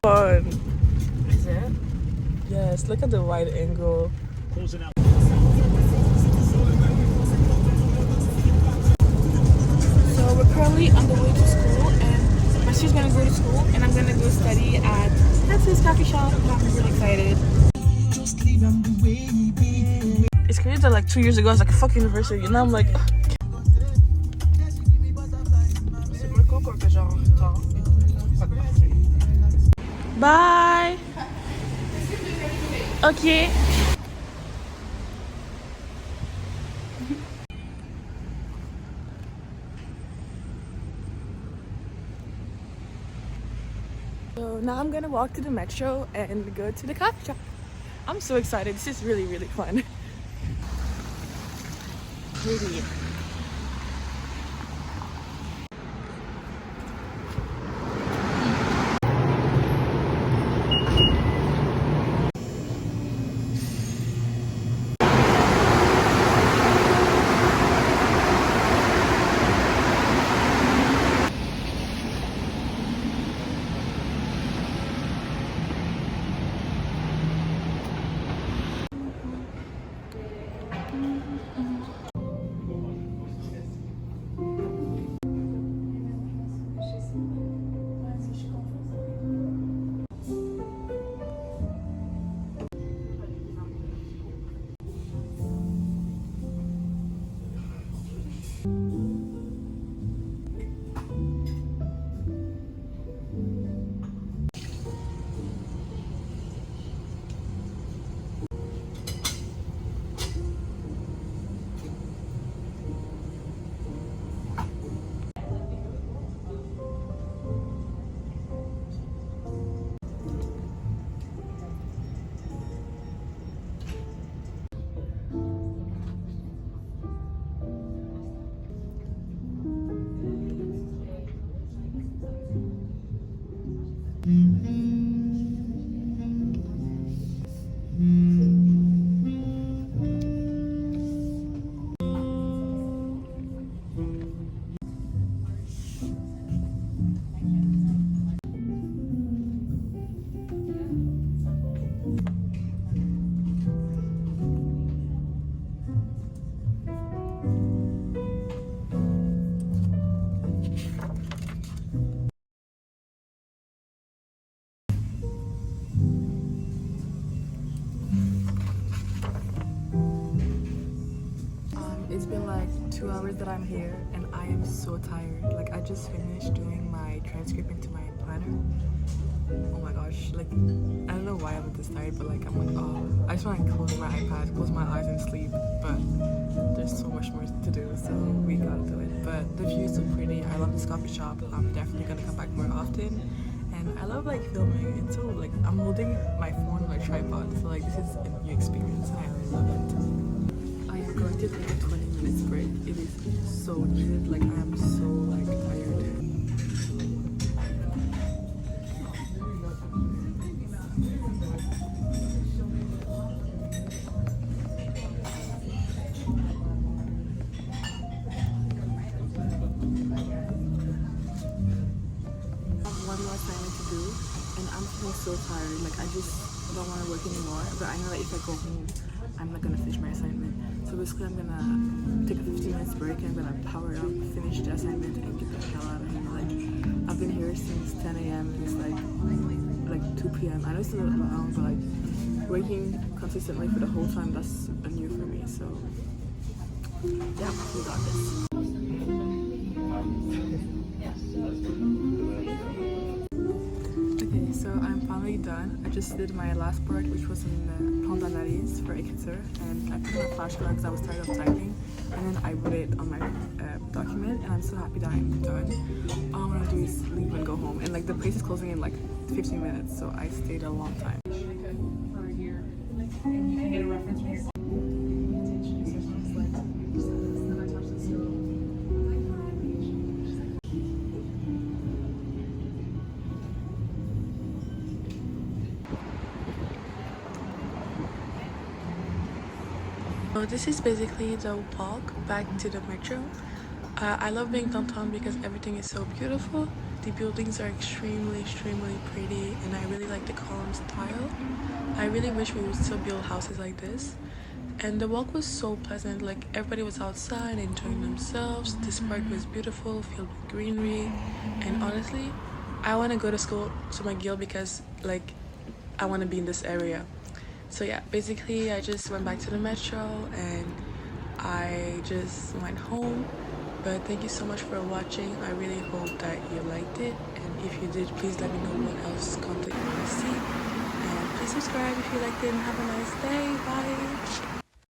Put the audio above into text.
Fun. Is it? Yes, look at the wide angle. Closing out. So we're currently on the way to school, and my sister's gonna go to school, and I'm gonna go study at Texas coffee shop. I'm really excited. It's crazy that like 2 years ago I was like fuck university, and now I'm like. Bye. Okay. So now I'm gonna walk to the metro and go to the coffee shop. I'm so excited. This is really, really fun. Pretty. It's been like 2 hours that I'm here and I am so tired. Like I just finished doing my transcript into my planner. Oh my gosh, like I don't know why I'm this tired, but like I'm like, oh, I just want to close my iPad, close my eyes and sleep, but there's so much more to do, so we gotta do it. But the view is so pretty. I love this coffee shop. I'm definitely gonna come back more often. And I love like filming. It's so like I'm holding my phone on a tripod, so like this is a new experience. I love it. I am going to take a 20 minutes break. It is so needed. Like I am so like tired. One more assignment to do, and I'm feeling so tired. Like I just don't want to work anymore. But I know that if I go home, I'm not gonna finish my assignment. So basically, I'm gonna take a 15 minutes break and I'm gonna power up, finish the assignment, and get the hell out of here. Like I've been here since 10 a.m. and it's like 2 p.m. I know it's a little long, but like working consistently for the whole time, that's new for me. So yeah, we got this. Okay, so I'm finally done. I just did my last part, which was in the diaries for écriture, and I put my flashcards because I was tired of typing, and then I wrote it on my document, and I'm so happy that I'm done. All I'm gonna do is leave and go home, and like the place is closing in like 15 minutes, so I stayed a long time. So this is basically the walk back to the metro. I love being downtown because everything is so beautiful. The buildings are extremely pretty, and I really like the column style. I really wish we would still build houses like this. And the walk was so pleasant, like everybody was outside enjoying themselves. This park was beautiful, filled with greenery, and honestly, I want to go to school to McGill because like I want to be in this area. So yeah, basically I just went back to the metro and I just went home. But thank you so much for watching. I really hope that you liked it, and if you did, please let me know what else content you want to see, and please subscribe if you liked it, and have a nice day. Bye.